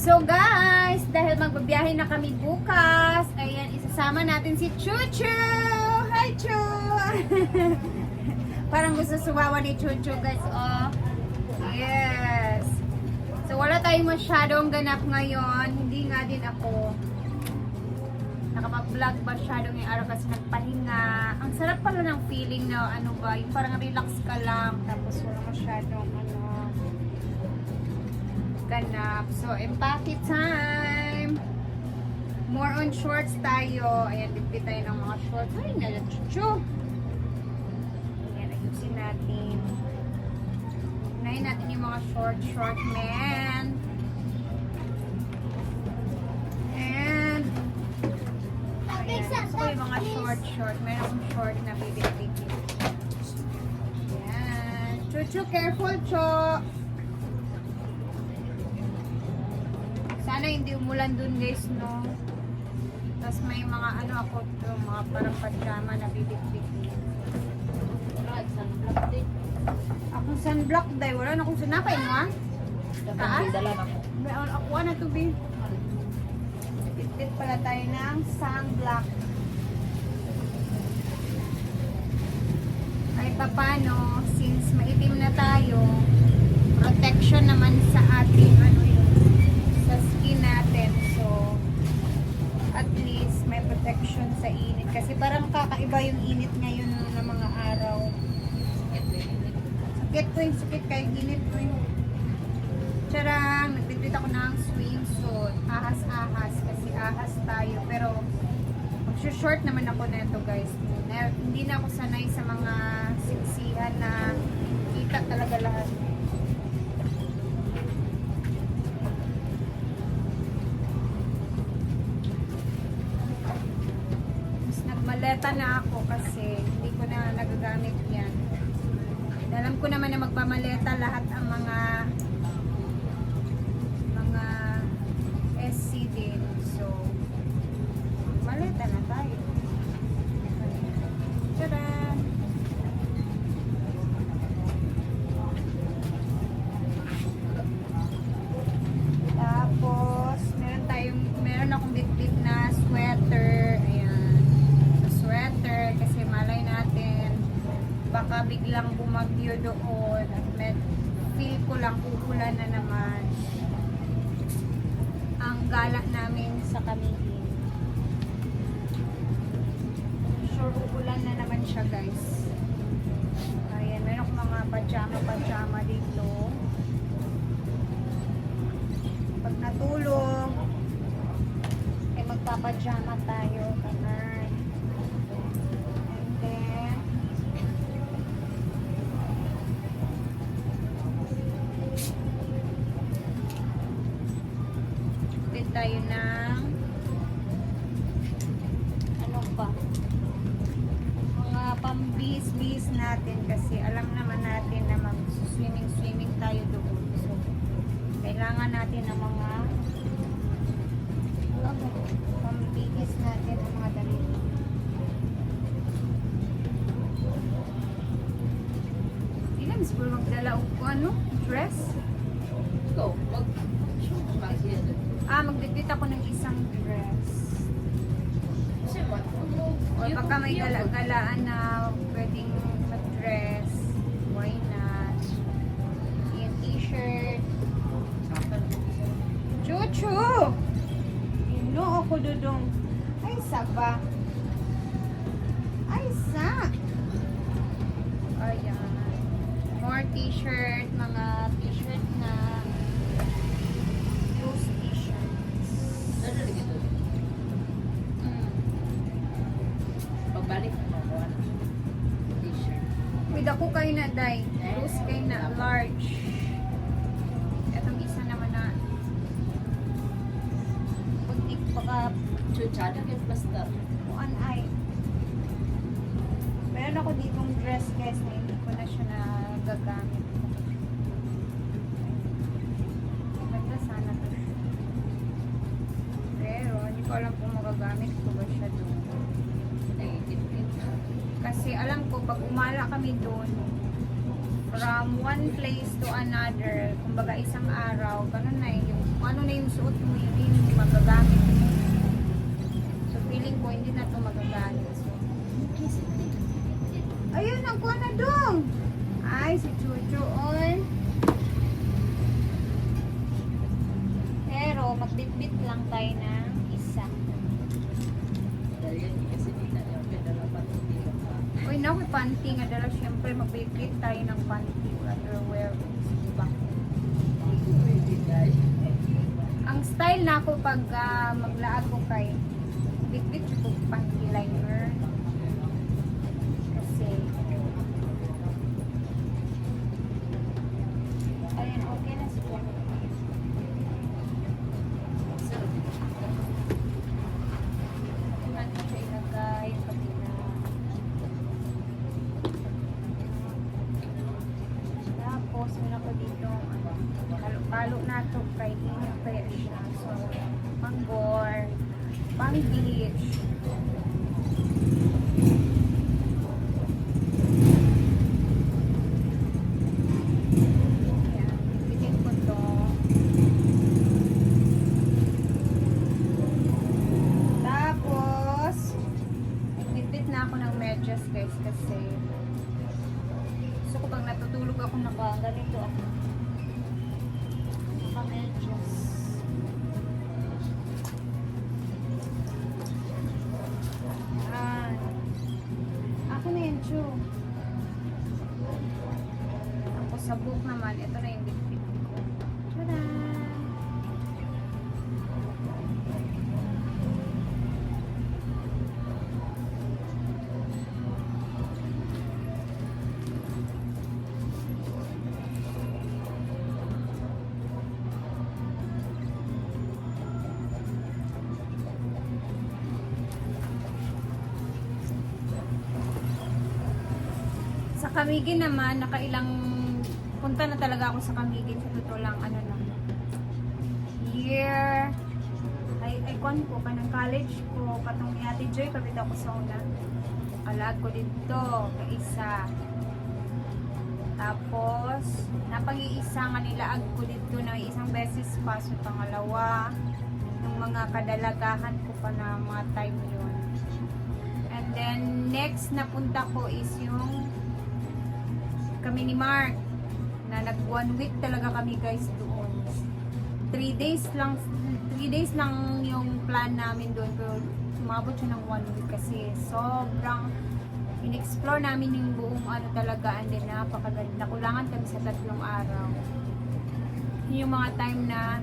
So guys, dahil magbabiyahe na kami bukas, ayan, isasama natin si Chuchu! Hi Chu! Parang gusto sumawa ni Chuchu guys, oh. Yes! So wala tayong masyadong ganap ngayon, hindi nga din ako nakapag-vlog masyadong yung araw kasi nagpahinga. Ang sarap pala ng feeling na ano ba, yung parang relax ka lang, tapos wala masyadong ganap. So, empake time! More on shorts tayo. Ayan, bibili tayo ng mga shorts. Ay, nalachuchu! Ayan, ayusin natin. Unahin natin yung mga short men. And, ayan, gusto ko yung mga short. Meron akong short na bibili. Ayan. Chuchu, careful, Cho! Sana hindi umulan dun guys, no? Tapos may mga ako to, mga parang pajama na bibig-big. Akong sunblock day, wala na akong sunakay mo, ha? Taas? May ako na to, be. Bit pala tayo ng sunblock. Kahit pa paano, since maitim na tayo, protection naman sa ating sa skin natin. So, at least may protection sa init. Kasi parang kakaiba yung init ngayon ng mga araw. Sakit kayo init ko yung charang, nagbibit ako ng swimsuit. Ahas-ahas kasi ahas tayo. Pero, mag-short naman ako na ito guys. Hindi na ako sanay sa mga siksihan na kita talaga lahat. Maleta na ako kasi hindi ko na nagagamit yan. Alam ko naman na magpamaleta lahat ang mga SC din. So, maleta na tayo. Tadaan! Tapos, meron akong bit-bit na sweater. Kasi malay natin baka biglang bumagyo doon at feel ko lang uulan na naman ang gala namin sa Camiguin. Sure uulan na naman siya guys. Ayan, meron akong mga pajama dito. Pag natulog ay magpapajama tayo. Tayo ng mga pambis-bis natin kasi alam naman natin na mag-swimming tayo doon. So, kailangan natin ng mga pambis natin ng mga damit. Hindi na, miss ko magdala o dress? Go, magdikit ako ng isang dress. O baka may gala-galaan na pwedeng mag-dress. Why not? Yung t-shirt. Chuchu! Ino ako dudong. Ay, saba. Ay, sa. Ayan. More t-shirt. Mga t-shirt na ako kayo na day, loose kayo na large. Etong isa naman na pagdik baka chuchada kaya basta kuan ay meron ako ditong dress guys na hindi ko na siya nagagamit. Maganda sana to siya, pero hindi ko alam kung magagamit ko ba siya doon. Kasi alam ko pag umala kami doon from one place to another, kumbaga isang araw, ganun na yung ano na yung suot mo, hindi yung magagamit mo. So, feeling ko, hindi na ito magagamit. So, ayun, ang kuha na dong! Ay, si Chucho, oy. Pero, magbitbit lang tayo ng isa. Uy, na, may panty nga dala. Siyempre, magbitbit tayo ng panty. Underwear. Diba? Ang style na ako pag maglaag ko kay bitbit ko panty liner. Kasi, ayun, okay na siya. Ano siya ilagay, pati na. Tapos, meron ko dito, palo na ito, kay kaya siya. So, pang-gore, pang-beach. Ayan, bitin ko to. Tapos, nagbitbit na ako ng medyas guys kasi gusto ko pag natutulog ako ganito ako. Medyas. Ako na yun, Chu. Tapos sa book naman, ito na yung bitbit ko. Tada! Sa Camiguin naman, nakailang punta na talaga ako sa Camiguin. Sa totoo lang, ano lang. Year, ay kwan ko, kanang college ko, patong ni Ate Joy, kapit ako sa una. Alag ko dito, kaisa. Tapos, napag-iisa nga nila ko dito na isang beses pa, so pangalawa, yung mga kadalagahan ko pa na mga time yun. And then, next na punta ko is yung kami ni Mark na nag 1 week talaga kami guys doon. 3 days lang yung plan namin doon, pero umabot siya ng 1 week kasi sobrang in-explore namin yung buong ano talaga, and then napakaganda. Nakulangan kami sa 3 araw. Yun yung mga time na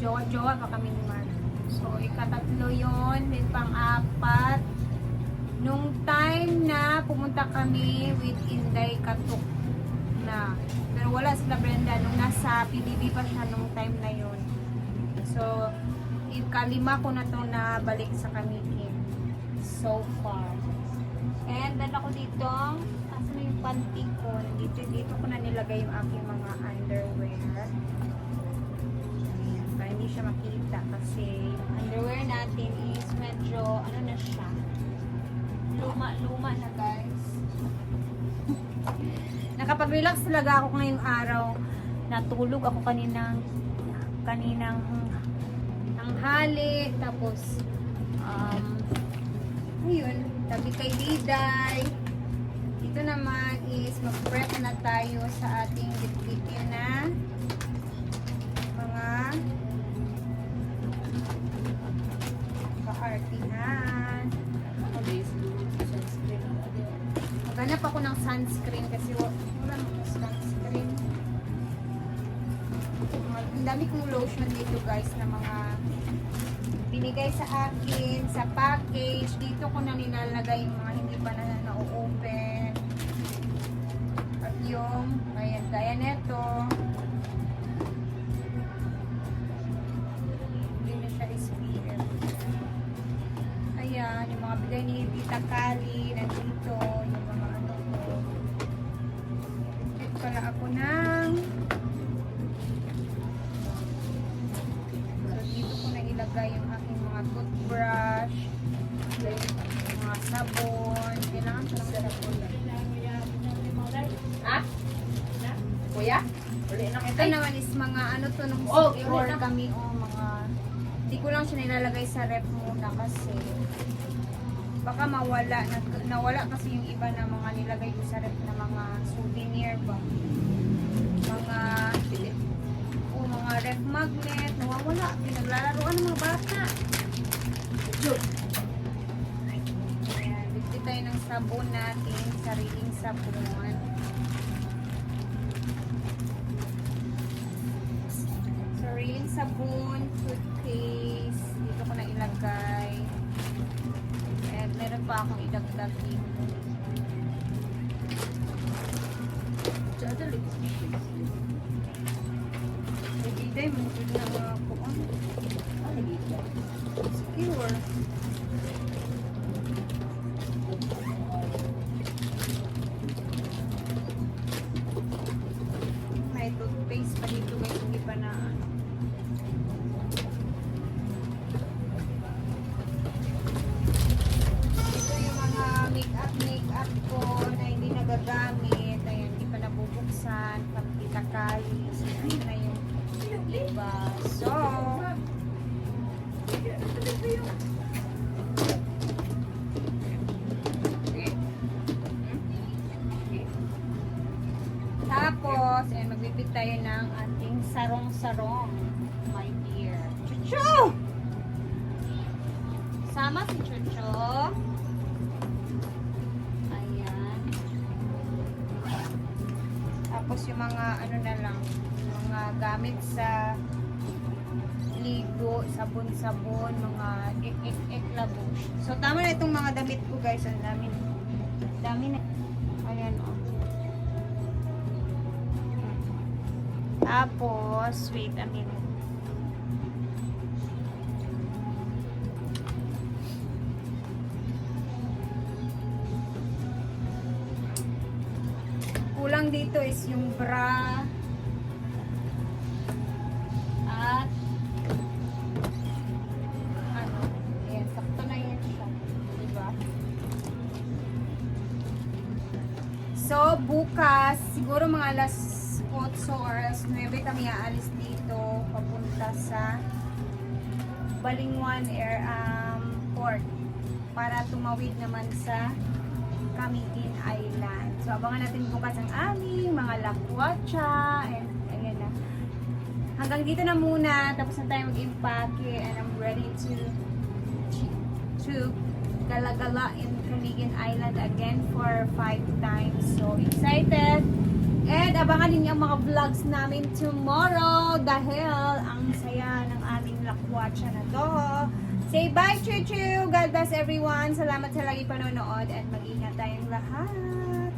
jowa-jowa pa kami ni Mark. So, ika-3 yun, then pang-4 nung time na pumunta kami with Inday Katuk na. Pero wala sila Brenda nung nasa PBB pa siya nung time na yun. So, ika-5 ko na to na balik sa Camiguin so far. And then ako dito, asa na yung panty ko? Dito ko na nilagay yung aking mga underwear. Ayan, para hindi siya makita kasi yung underwear natin is medyo, ano na siya, luma na guys. Nakapag-relax talaga ako ngayong araw. Natulog ako kaninang tanghali. Tapos ayun, tabi kay Diday. Dito naman is mag-prep na tayo sa ating bitbitin na mga ka-artihan. Maghanap ako ng sunscreen kasi wala akong sunscreen. Ang dami kong lotion dito guys na mga binigay sa akin sa package. Dito ko na nilalagay yung mga hindi pa na na-open. At yung gaya neto. Hindi na siya SPF. Ayan, yung mga bigay ni Tita Kali nandito. Yung mga ano ko. Dito pala ako ng dito ko na ilagay yung aking mga toothbrush, yung mga sabon. Kailangan ko ng sabon. Ha? Kuya? Uli na kita. Ito naman is mga ano to nung Oh, secure wala na. kami o mga hindi ko lang siya nilalagay sa ref muna kasi baka mawala nawala kasi yung iba na mga nilagay ko sa ref na mga souvenir ba mga mga ref magnet nawawala pinaglalaroan ng mga bata. Ayan, bigti tayo ng sabon natin, sariling sabon. Sariling sabon, toothpaste, dito ko na ilagay. At meron pa akong idagdag dito. Hindi tayo, mungkin na mga kuon. Secure. May toothpaste pa dito guys, hindi pa na ano. Ito yung mga make-up ko na hindi nagagamit. Ayan, hindi pa nabubuksan. Pagkita kali. So, ayun na yung iba. So, tapos, ayan, magbibig tayo ng ating sarong-sarong, my dear. Chucho! Sama si Chucho. Ayan. Tapos yung mga, ano na lang, mga gamit sa ligo, sabon-sabon, mga ek-ek-ek-labo. So, tama na itong mga damit ko, guys. Ang dami na. Dami na. Ayan, o. Tapos, wait a minute. Kulang dito is yung bra at ano, ayan, sakto na yan siya, diba? So, bukas, siguro mga alas 8 or alas 9 kami aalis dito papunta sa Balingwan Port para tumawid naman sa Camiguin Island. So, abangan natin bukas ang aming mga lakwatsa and ayan na. Hanggang dito na muna. Tapos na tayo mag-impake and I'm ready to gala-gala in Camiguin Island again for 5 times. So, excited! And abangan ninyo ang mga vlogs namin tomorrow dahil ang saya ng aming lakwatsa na to. Say bye, Chuchu! God bless everyone. Salamat sa lagi panonood at mag-ingat tayong lahat.